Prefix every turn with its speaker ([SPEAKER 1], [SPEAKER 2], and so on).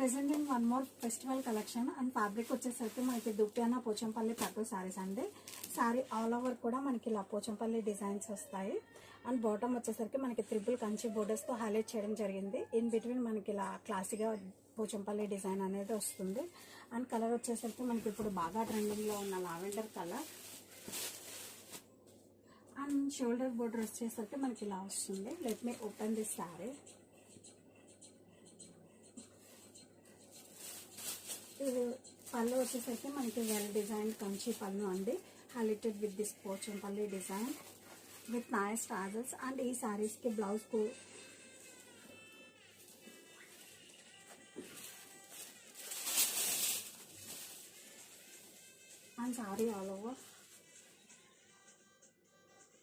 [SPEAKER 1] Presenting one more festival collection and fabric వచ్చేసరికి మనకి దుప్పియానా పోచంపల్లి పట్టు శారీస్ అండి. శారీ ఆల్ ఓవర్ కూడా మనకి ఇలా పోచంపల్లి డిజైన్స్ వస్తాయి. అండ్ బాటమ్ వచ్చేసరికి మనకి త్రిపుల్ కంచి బోర్డర్స్తో హైలైట్ చేయడం జరిగింది. ఇన్ బిట్వీన్ మనకి ఇలా క్లాసీగా పోచంపల్లి డిజైన్ అనేది వస్తుంది. అండ్ కలర్ వచ్చేసరికి మనకి ఇప్పుడు బాగా ట్రెండింగ్లో ఉన్న lavender colour. And shoulder border వచ్చేసరికి మనకి ఇలా వస్తుంది. Let me open this sari. ఇది పళ్ళు వచ్చేసరికి మనకి వెల్ డిజైన్ కంచి పళ్ళు అండి, highlighted with this Pochampally design with nice tassels. And ఈ శారీస్కి బ్లౌజ్కు అండ్ శారీ ఆల్ ఓవర్